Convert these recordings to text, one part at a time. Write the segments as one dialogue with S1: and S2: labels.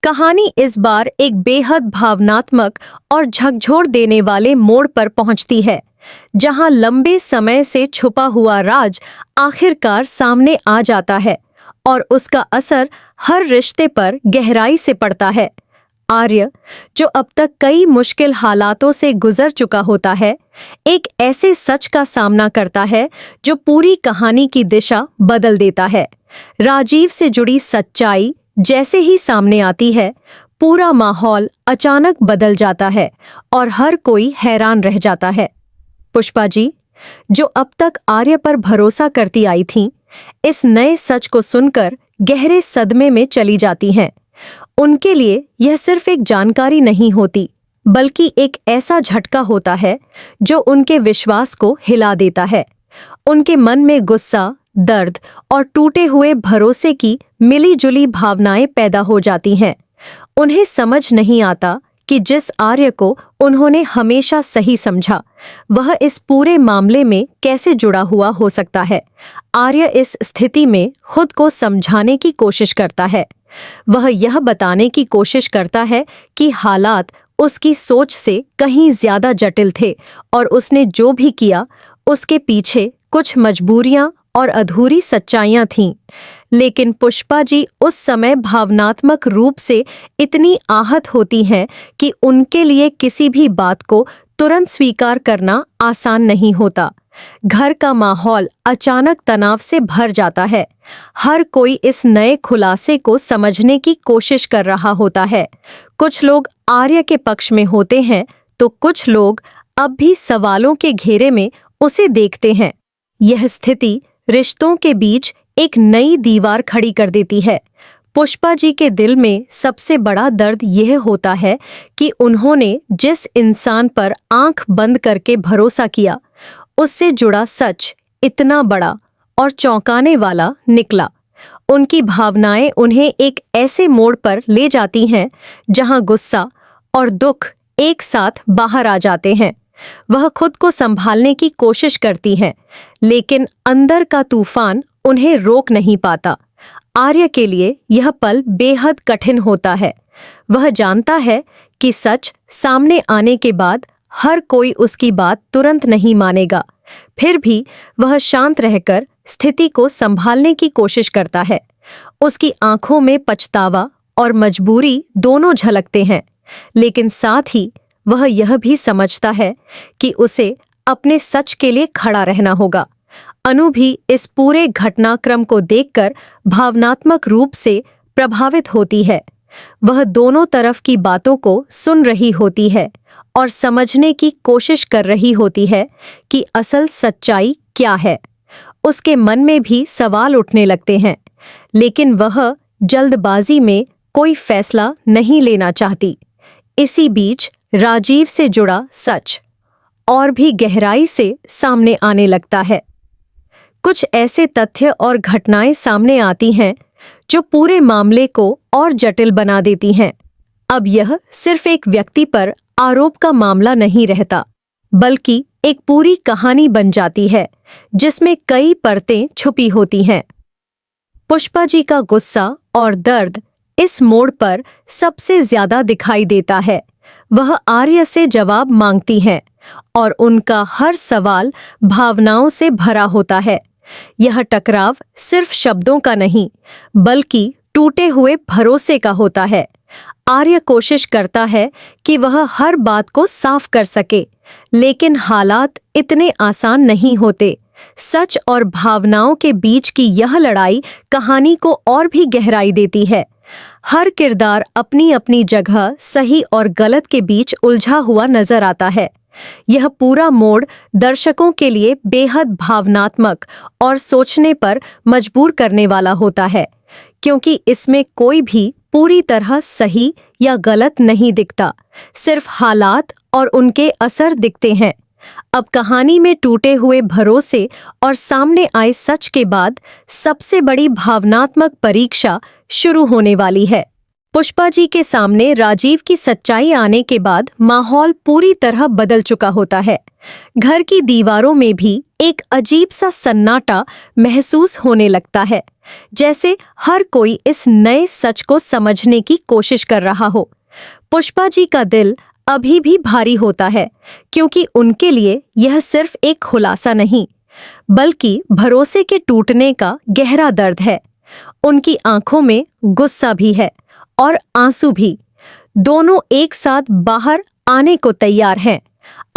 S1: कहानी इस बार एक बेहद भावनात्मक और झकझोर देने वाले मोड़ पर पहुंचती है, जहां लंबे समय से छुपा हुआ राज आखिरकार सामने आ जाता है और उसका असर हर रिश्ते पर गहराई से पड़ता है। आर्य, जो अब तक कई मुश्किल हालातों से गुजर चुका होता है, एक ऐसे सच का सामना करता है जो पूरी कहानी की दिशा बदल देता है। राजीव से जुड़ी सच्चाई जैसे ही सामने आती है, पूरा माहौल अचानक बदल जाता है और हर कोई हैरान रह जाता है। पुष्पा जी, जो अब तक आर्य पर भरोसा करती आई थीं, इस नए सच को सुनकर गहरे सदमे में चली जाती हैं। उनके लिए यह सिर्फ एक जानकारी नहीं होती, बल्कि एक ऐसा झटका होता है जो उनके विश्वास को हिला देता है। उनके मन में गुस्सा, दर्द और टूटे हुए भरोसे की मिली-जुली भावनाएं पैदा हो जाती हैं। उन्हें समझ नहीं आता कि जिस आर्य को उन्होंने हमेशा सही समझा, वह इस पूरे मामले में कैसे जुड़ा हुआ हो सकता है। आर्य इस स्थिति में खुद को समझाने की कोशिश करता है। वह यह बताने की कोशिश करता है कि हालात उसकी सोच से कहीं ज्यादा जटिल थे और उसने जो भी किया, उसके पीछे कुछ मजबूरियां और अधूरी सच्चाइयां थीं। लेकिन पुष्पा जी उस समय भावनात्मक रूप से इतनी आहत होती हैं कि उनके लिए किसी भी बात को तुरंत स्वीकार करना आसान नहीं होता। घर का माहौल अचानक तनाव से भर जाता है। हर कोई इस नए खुलासे को समझने की कोशिश कर रहा होता है। कुछ लोग आर्य के पक्ष में होते हैं, तो कुछ लोग अब भी सवालों के घेरे में उसे देखते हैं। यह स्थिति रिश्तों के बीच एक नई दीवार खड़ी कर देती है। पुष्पा जी के दिल में सबसे बड़ा दर्द यह होता है कि उन्होंने जिस इंसान पर आंख बंद करके भरोसा किया, उससे जुड़ा सच इतना बड़ा और चौंकाने वाला निकला। उनकी भावनाएं उन्हें एक ऐसे मोड़ पर ले जाती हैं जहां गुस्सा और दुख एक साथ बाहर आ जाते हैं। वह खुद को संभालने की कोशिश करती हैं, लेकिन अंदर का तूफान उन्हें रोक नहीं पाता। आर्य के लिए यह पल बेहद कठिन होता है। वह जानता है कि सच सामने आने के बाद हर कोई उसकी बात तुरंत नहीं मानेगा। फिर भी वह शांत रहकर स्थिति को संभालने की कोशिश करता है। उसकी आंखों में पछतावा और मजबूरी दोनों झलकते हैं, लेकिन साथ ही वह यह भी समझता है कि उसे अपने सच के लिए खड़ा रहना होगा। अनु भी इस पूरे घटनाक्रम को देखकर भावनात्मक रूप से प्रभावित होती है। वह दोनों तरफ की बातों को सुन रही होती है और समझने की कोशिश कर रही होती है कि असल सच्चाई क्या है। उसके मन में भी सवाल उठने लगते हैं, लेकिन वह जल्दबाजी में कोई फैसला नहीं लेना चाहती। इसी बीच राजीव से जुड़ा सच और भी गहराई से सामने आने लगता है। कुछ ऐसे तथ्य और घटनाएं सामने आती हैं जो पूरे मामले को और जटिल बना देती हैं। अब यह सिर्फ एक व्यक्ति पर आरोप का मामला नहीं रहता, बल्कि एक पूरी कहानी बन जाती है जिसमें कई परतें छुपी होती हैं। पुष्पा जी का गुस्सा और दर्द इस मोड़ पर सबसे ज्यादा दिखाई देता है। वह आर्य से जवाब मांगती हैं और उनका हर सवाल भावनाओं से भरा होता है। यह टकराव सिर्फ शब्दों का नहीं, बल्कि टूटे हुए भरोसे का होता है। आर्य कोशिश करता है कि वह हर बात को साफ कर सके, लेकिन हालात इतने आसान नहीं होते। सच और भावनाओं के बीच की यह लड़ाई कहानी को और भी गहराई देती है। हर किरदार अपनी अपनी जगह सही और गलत के बीच उलझा हुआ नजर आता है। यह पूरा मोड़ दर्शकों के लिए बेहद भावनात्मक और सोचने पर मजबूर करने वाला होता है, क्योंकि इसमें कोई भी पूरी तरह सही या गलत नहीं दिखता, सिर्फ हालात और उनके असर दिखते हैं। अब कहानी में टूटे हुए भरोसे और सामने आए सच के बाद सबसे बड़ी भावनात्मक परीक्षा शुरू होने वाली है। पुष्पा जी के सामने राजीव की सच्चाई आने के बाद माहौल पूरी तरह बदल चुका होता है। घर की दीवारों में भी एक अजीब सा सन्नाटा महसूस होने लगता है, जैसे हर कोई इस नए सच को समझने की कोशिश कर रहा हो। पुष्पा जी का दिल अभी भी भारी होता है, क्योंकि उनके लिए यह सिर्फ एक खुलासा नहीं, बल्कि भरोसे के टूटने का गहरा दर्द है। उनकी आंखों में गुस्सा भी है और आंसू भी, दोनों एक साथ बाहर आने को तैयार हैं।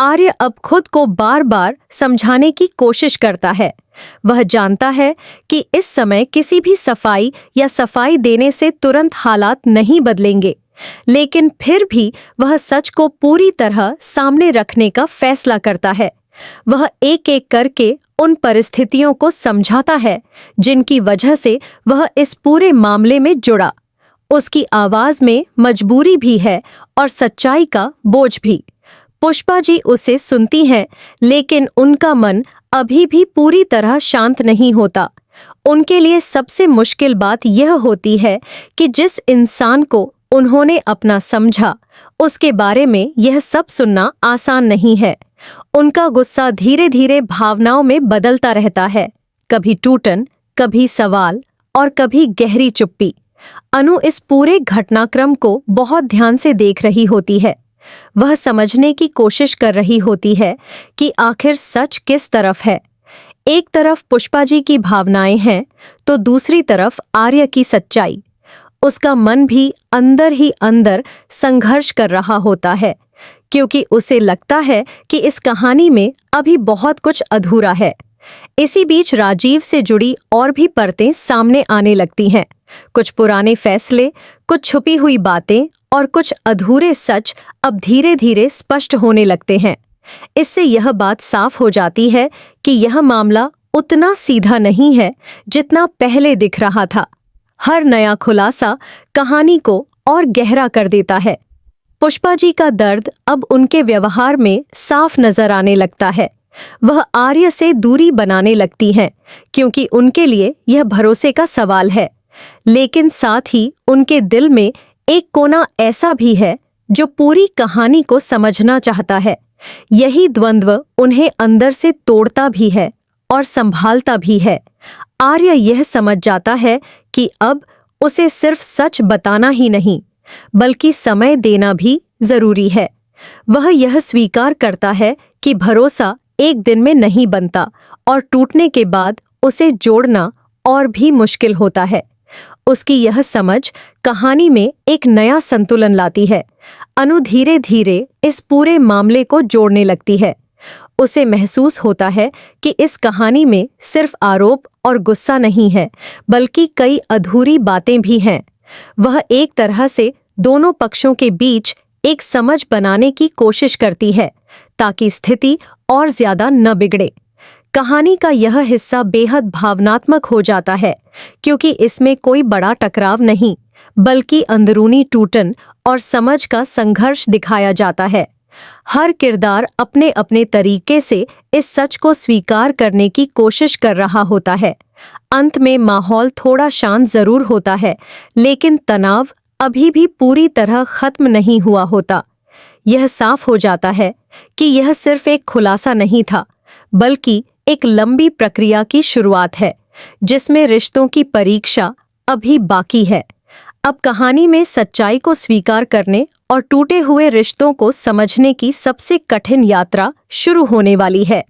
S1: आर्य अब खुद को बार बार समझाने की कोशिश करता है। वह जानता है कि इस समय किसी भी सफाई या सफाई देने से तुरंत हालात नहीं बदलेंगे, लेकिन फिर भी वह सच को पूरी तरह सामने रखने का फैसला करता है। वह एक एक करके उन परिस्थितियों को समझाता है जिनकी वजह से वह इस पूरे मामले में जुड़ा। उसकी आवाज में मजबूरी भी है और सच्चाई का बोझ भी। पुष्पा जी उसे सुनती हैं, लेकिन उनका मन अभी भी पूरी तरह शांत नहीं होता। उनके लिए सबसे मुश्किल बात यह होती है कि जिस इंसान को उन्होंने अपना समझा, उसके बारे में यह सब सुनना आसान नहीं है। उनका गुस्सा धीरे धीरे भावनाओं में बदलता रहता है, कभी टूटन, कभी सवाल और कभी गहरी चुप्पी। अनु इस पूरे घटनाक्रम को बहुत ध्यान से देख रही होती है। वह समझने की कोशिश कर रही होती है कि आखिर सच किस तरफ है। एक तरफ पुष्पा जी की भावनाएं हैं, तो दूसरी तरफ आर्य की सच्चाई। उसका मन भी अंदर ही अंदर संघर्ष कर रहा होता है, क्योंकि उसे लगता है कि इस कहानी में अभी बहुत कुछ अधूरा है। इसी बीच राजीव से जुड़ी और भी परतें सामने आने लगती हैं। कुछ पुराने फैसले, कुछ छुपी हुई बातें और कुछ अधूरे सच अब धीरे धीरे स्पष्ट होने लगते हैं। इससे यह बात साफ हो जाती है कि यह मामला उतना सीधा नहीं है जितना पहले दिख रहा था। हर नया खुलासा कहानी को और गहरा कर देता है। पुष्पा जी का दर्द अब उनके व्यवहार में साफ नजर आने लगता है। वह आर्य से दूरी बनाने लगती हैं, क्योंकि उनके लिए यह भरोसे का सवाल है। लेकिन साथ ही उनके दिल में एक कोना ऐसा भी है जो पूरी कहानी को समझना चाहता है। यही द्वंद्व उन्हें अंदर से तोड़ता भी है और संभालता भी है। आर्य यह समझ जाता है कि अब उसे सिर्फ सच बताना ही नहीं, बल्कि समय देना भी जरूरी है। वह यह स्वीकार करता है कि भरोसा एक दिन में नहीं बनता और टूटने के बाद उसे जोड़ना और भी मुश्किल होता है। उसकी यह समझ कहानी में एक नया संतुलन लाती है। अनु धीरे धीरे इस पूरे मामले को जोड़ने लगती है। उसे महसूस होता है कि इस कहानी में सिर्फ आरोप और गुस्सा नहीं है, बल्कि कई अधूरी बातें भी हैं। वह एक तरह से दोनों पक्षों के बीच एक समझ बनाने की कोशिश करती है, ताकि स्थिति और ज्यादा न बिगड़े। कहानी का यह हिस्सा बेहद भावनात्मक हो जाता है, क्योंकि इसमें कोई बड़ा टकराव नहीं, बल्कि अंदरूनी टूटन और समझ का संघर्ष दिखाया जाता है। हर किरदार अपने अपने तरीके से इस सच को स्वीकार करने की कोशिश कर रहा होता है। अंत में माहौल थोड़ा शांत जरूर होता है, लेकिन तनाव अभी भी पूरी तरह खत्म नहीं हुआ होता। यह साफ हो जाता है कि यह सिर्फ एक खुलासा नहीं था, बल्कि एक लंबी प्रक्रिया की शुरुआत है, जिसमें रिश्तों की परीक्षा अभी बाकी है। अब कहानी में सच्चाई को स्वीकार करने और टूटे हुए रिश्तों को समझने की सबसे कठिन यात्रा शुरू होने वाली है।